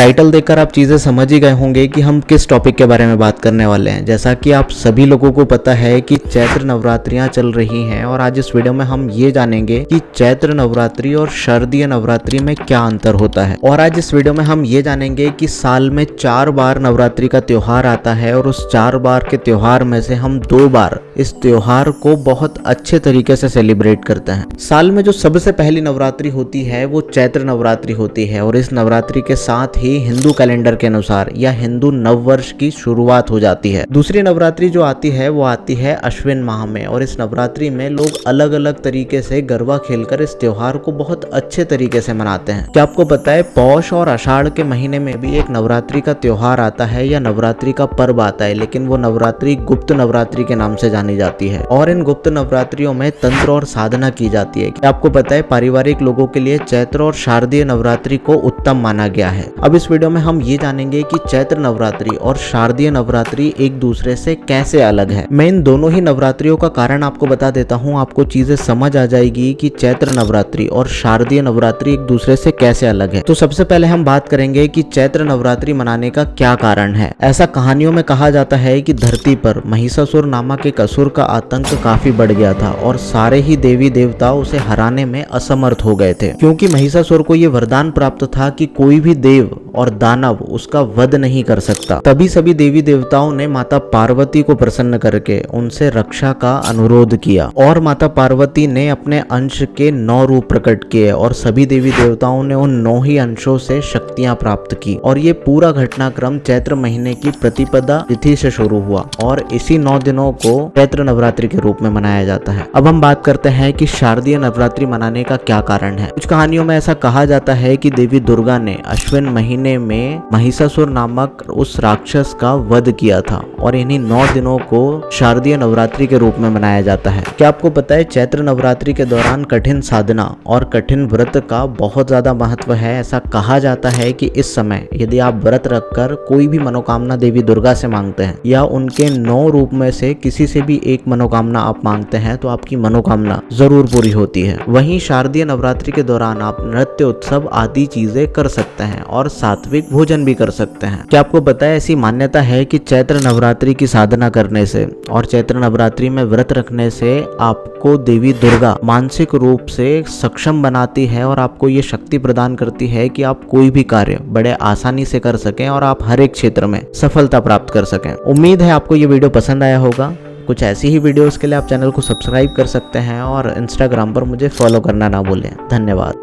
Title देखकर आप चीजें समझ ही गए होंगे कि हम किस टॉपिक के बारे में बात करने वाले हैं। जैसा कि आप सभी लोगों को पता है कि चैत्र नवरात्रियां चल रही हैं और आज इस वीडियो में हम ये जानेंगे कि चैत्र नवरात्रि और शारदीय नवरात्रि में क्या अंतर होता है। और आज इस वीडियो में हम ये जानेंगे कि साल में 4 बार नवरात्रि का त्योहार आता है और उस 4 बार के त्योहार में से हम 2 बार इस त्योहार को बहुत अच्छे तरीके से सेलिब्रेट करते हैं। साल में जो सबसे पहली नवरात्रि होती है वो चैत्र नवरात्रि होती है और इस नवरात्रि के साथ ही हिंदू कैलेंडर के अनुसार या हिंदू नववर्ष की शुरुआत हो जाती है। दूसरी नवरात्रि जो आती है वो आती है अश्विन माह में और इस नवरात्रि में लोग अलग अलग तरीके से गरबा खेलकर इस त्योहार को बहुत अच्छे तरीके से मनाते हैं। क्या आपको पता है पौष और आषाढ़ के महीने में भी एक नवरात्रि का त्योहार आता है या नवरात्रि का पर्व आता है, लेकिन वो नवरात्रि गुप्त नवरात्रि के नाम से जानी जाती है और इन गुप्त नवरात्रियों में तंत्र और साधना की जाती है। क्या आपको पता है पारिवारिक लोगों के लिए चैत्र और शारदीय नवरात्रि को उत्तम माना गया है। अब इस वीडियो में हम ये जानेंगे कि चैत्र नवरात्रि और शारदीय नवरात्रि एक दूसरे से कैसे अलग है। मैं इन दोनों ही नवरात्रियों का कारण आपको बता देता हूँ, आपको चीजें समझ आ जाएगी कि चैत्र नवरात्रि और शारदीय नवरात्रि एक दूसरे से कैसे अलग है। तो सबसे पहले हम बात करेंगे कि चैत्र नवरात्रि मनाने का क्या कारण है। ऐसा कहानियों में कहा जाता है कि धरती पर महिषासुर नामक एक असुर का आतंक काफी बढ़ गया था और सारे ही देवी देवता उसे हराने में असमर्थ हो गए थे, क्योंकि महिषासुर को ये वरदान प्राप्त था कि कोई भी देव और दानव उसका वध नहीं कर सकता। तभी सभी देवी देवताओं ने माता पार्वती को प्रसन्न करके उनसे रक्षा का अनुरोध किया और माता पार्वती ने अपने अंश के 9 रूप प्रकट किए और सभी देवी देवताओं ने उन 9 ही अंशों से शक्तियां प्राप्त की और ये पूरा घटनाक्रम चैत्र महीने की प्रतिपदा तिथि से शुरू हुआ और इसी 9 दिनों को चैत्र नवरात्रि के रूप में मनाया जाता है। अब हम बात करते हैं कि शारदीय नवरात्रि मनाने का क्या कारण है। कुछ कहानियों में ऐसा कहा जाता है कि देवी दुर्गा ने अश्विन महीने में महिषासुर नामक उस राक्षस का वध किया था और इन्हीं 9 दिनों को शारदीय नवरात्रि के रूप में मनाया जाता है। क्या आपको पता है चैत्र नवरात्रि के दौरान कठिन साधना और कठिन व्रत का बहुत ज्यादा महत्व है। ऐसा कहा जाता है कि इस समय यदि आप व्रत रखकर कोई भी मनोकामना देवी दुर्गा से मांगते हैं या उनके 9 रूप में से किसी से भी एक मनोकामना आप मांगते हैं तो आपकी मनोकामना जरूर पूरी होती है। वहीं शारदीय नवरात्रि के दौरान आप नृत्य उत्सव आदि चीजें कर सकते हैं और सात्विक भोजन भी कर सकते हैं। क्या आपको पता है ऐसी मान्यता है कि चैत्र नवरात्रि की साधना करने से और चैत्र नवरात्रि में व्रत रखने से आपको देवी दुर्गा मानसिक रूप से सक्षम बनाती है और आपको ये शक्ति प्रदान करती है कि आप कोई भी कार्य बड़े आसानी से कर सकें और आप हर एक क्षेत्र में सफलता प्राप्त कर सकें। उम्मीद है आपको ये वीडियो पसंद आया होगा। कुछ ऐसी ही वीडियोस के लिए आप चैनल को सब्सक्राइब कर सकते हैं और इंस्टाग्राम पर मुझे फॉलो करना ना भूलें। धन्यवाद।